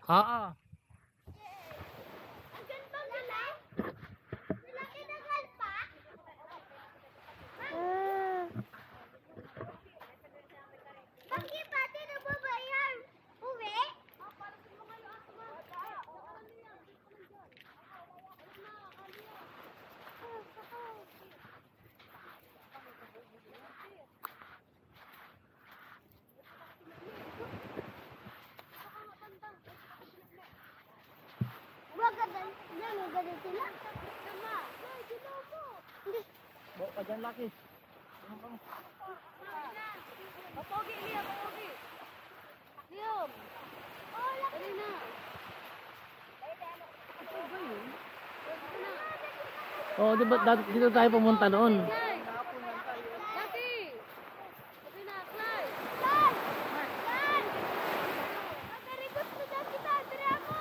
Oo. Bawa dyan laki. Pogi, Liam, pogi. Liam. Oh, laki na. Oh, di ba dito tayo pumunta noon? Laki. Sabi na, Clay. Very good to that kita. Tira mo.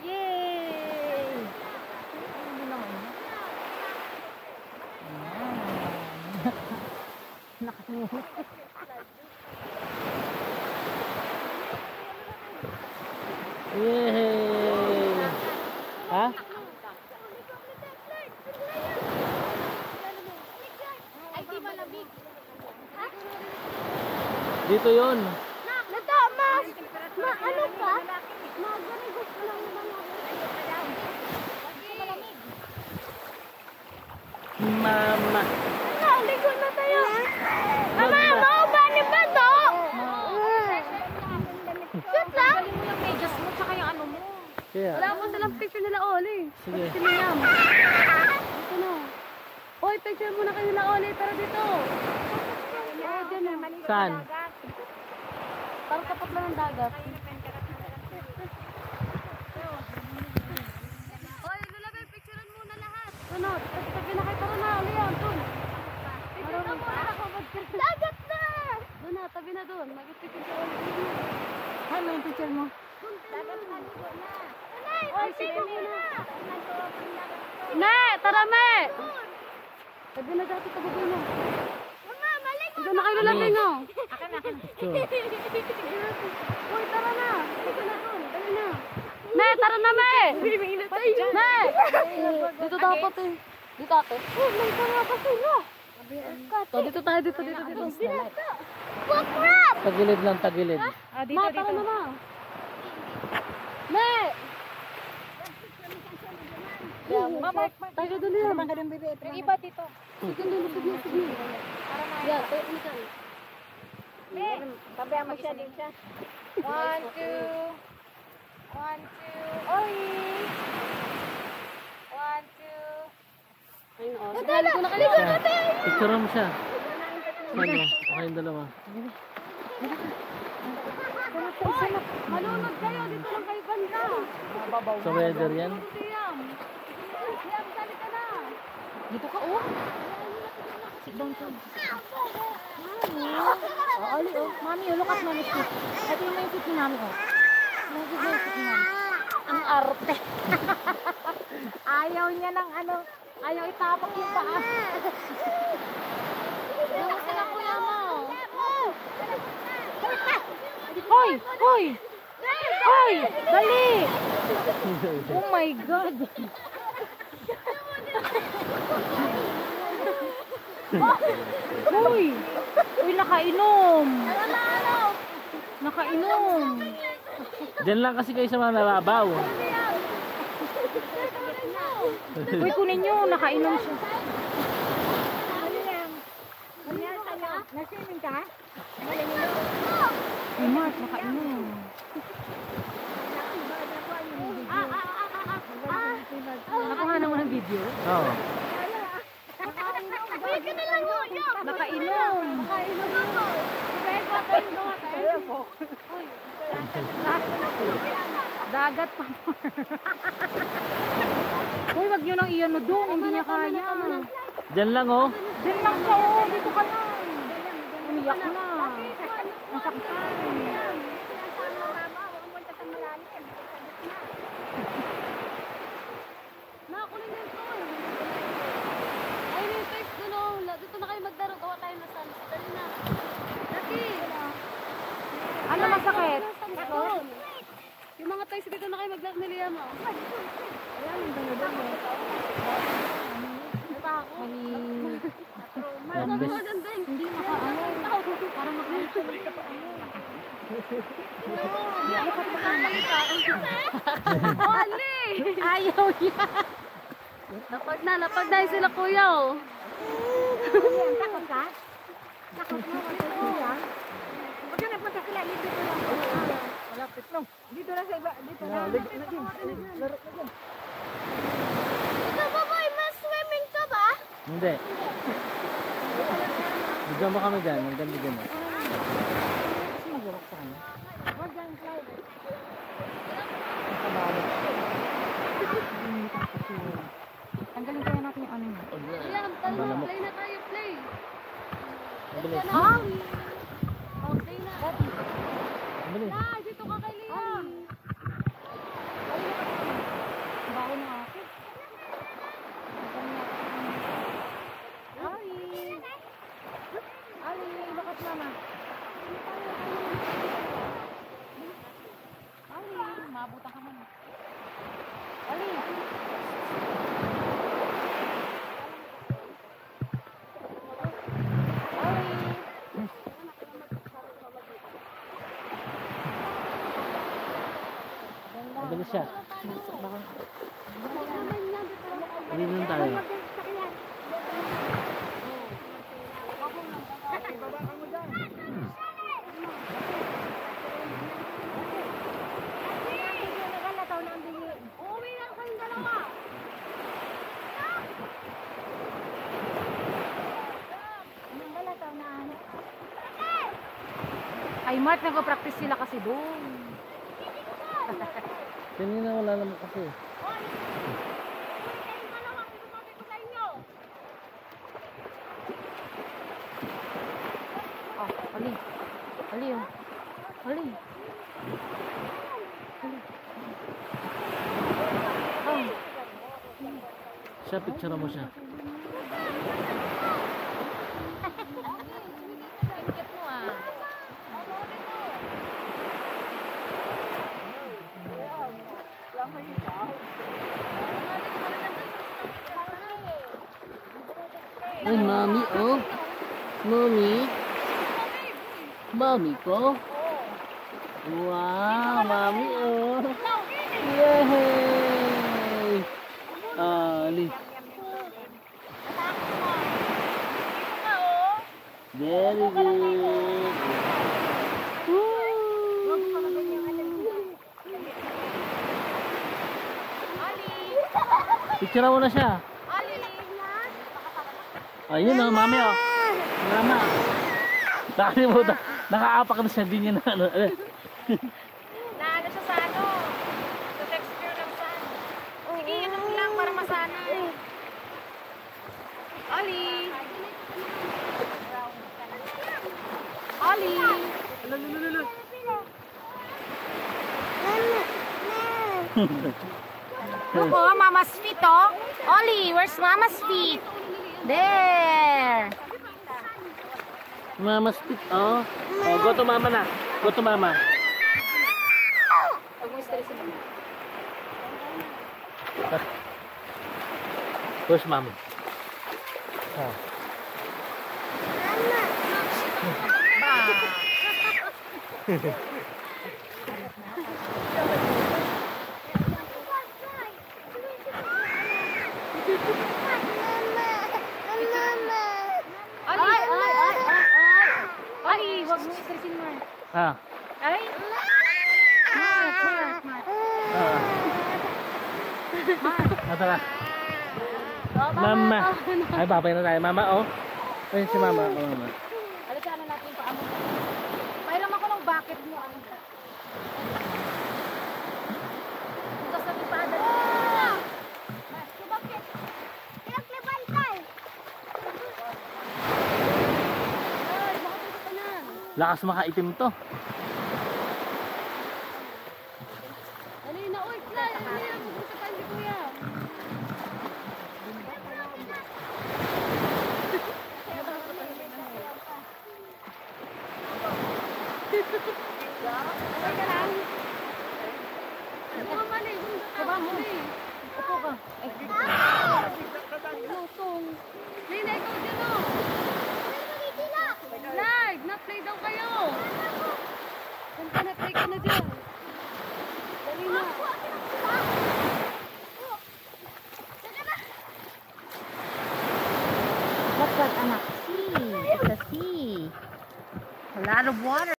Yay! Yay! Ha? Ay, di malamig. Dito yun. Ano pa? Magarigot ko lang naman ako. Malamig. Mama. Ligo na tayo. Mama, maubanin ba to? Shoot lang. Galing mo yung medyas mo, tsaka yung ano mo. Kaya. Wala mo silang picture nila Oli. Sige. Dito na. Oy, picture muna kayo nila Oli, pero dito. Dyan na. Saan? Parang kapag lang ng dagat. Oy, lalabay, picturean muna lahat. Sunod. Sabi na kayo, tara na, Leon, dun. Picture na muna ako, dagat na! Doon na, tabi na doon. Mag-picture ka ulit. Ano yung picture mo? Dagat na, ligo na. Oy, sige muna. Ne, tara me! Sabi na dati, tabi mo. Mama, maligo na! Ito na kayo lalabay no? Akin. Sure. Uy, tara na! Dito na doon, dali na! Ne, tara na me! Ne! Dito dapat eh. Dito ate. Oh, may tara pa sila! Dito tayo, dito. Crap! Tagilid lang, tagilid. Ma, tara na ma! Ne! Mama, tayo doon yan. Yung iba dito. Sige. Yeah, tayo mo dyan. Sabihan mo siya din siya. 1, 2. 1, 2. Oy! 1, 2. Ayun o. Nadali ko na kayo. Picture mo siya. Ano? Okay yung dalawa. Malunod kayo. Dito lang kayo banda. Sa weather yan. Liam, dali ka na. Dito ka, oh. Sit down ka. Oli, oh. Mami, look at mami seat. Ito yung may seat ni mami, oh. Yung seat ni mami. Ang arte. Ayaw niya ng ano. Ayaw itapak yung paa. Dito sila kuya mo. Hoy! Hoy! Hoy! Dali! Oh my God! Hoy! Uy, nakainom! Nakainom! Diyan lang kasi kayo sa mga nababaw. Uy, kunin nyo, nakainom siya. Nasimin ka? Uy, Mark, nakainom. Nakuha naman ng video. Oo. Uy, ka na lang kuya. Nakainom. Dagat pa. Uy, wag nyo nang iyan doon. Hindi niya kaya. Diyan lang oh. Diyan lang siya, oh. Dito ka lang. Umiyak na. Nasaktan. Bakit? Takot. Yung mga toys dito na kayo maglaro ni Liam. Ayan, yung dalawa mo. Natakot. Lambis. Hindi makaano. Parang makaano. Wali! Ayaw niya. Lapag na yung sila kuya oh. Yan, takot ka? Takot mo, kuya? Huwag ka nagpunta sila, dito ko lang. Malapit lang. Dito na sa iba, dito na. Laro na dyan. Ikaw ba boy, mas swimming ka ba? Hindi. Bigyan mo kami dyan. Hanggang bigyan mo. Kasi mag-walk sa kanya. Huwag dyan, slide. Tanggalin kaya natin yung ano niya. Liam, talo, play na tayo, play. Mabilis. Ah? Oh, play na. Mabilis. Ah, dito ka kay Liam. Baho na ako. Ali, bakit mama? Ali, mabuta ka man. Ali. Mabilis siya. Hindi nun tayo. Uuwi na kayong dalawa. Ay, Mart, nag-practice sila kasi doon. Kanina wala naman kasi. Oh, Ali. Ali, oh. Ali. Oh. Siya, picture mo siya. Ingit mo, ah. Ay, mami, oh. Mami. Mami ko. Wow, mami, oh. Yay! Ali. Very good. Picture mo na siya. Ayun oh, mami oh. Mama. Nakalimutan. Nakaapak na siya. Hindi niya na ano. Naano siya sa ano? Sa texture ng sand. Sige, yun lang para masanay. Ali! Ali! Look, oh, Mama's feet, oh. Oli, where's Mama's feet? There. Mama spit oh. Oh, go to mama na. Go to mama. Huwag mo stressin mo. Where's mama? Ah. Ali, huwag mo stressin mo. Ah. Ay! Mark. Ah. Tara. Mama. Ay, babay na tayo. Mama, oh. Ayun si mama. Oh, mama. Alika na natin yung paa mo. Mayroon ako ng bucket mo. Ito sa pipada. Bakit? Pinaglibantay. Ay, makapito ka na. Lakas makaitim to. Dali na, uy, fly. Dali na, pupunta tayo si kuya. Okay ka lang. Ano mali? Saba mo. Upo ka. Lutong. Lina, ikaw dyan o. Live! Na-play daw kayo. Kanta na-play ka na dyan. Dali na. What's that, anak? Sea. It's a sea. A lot of water.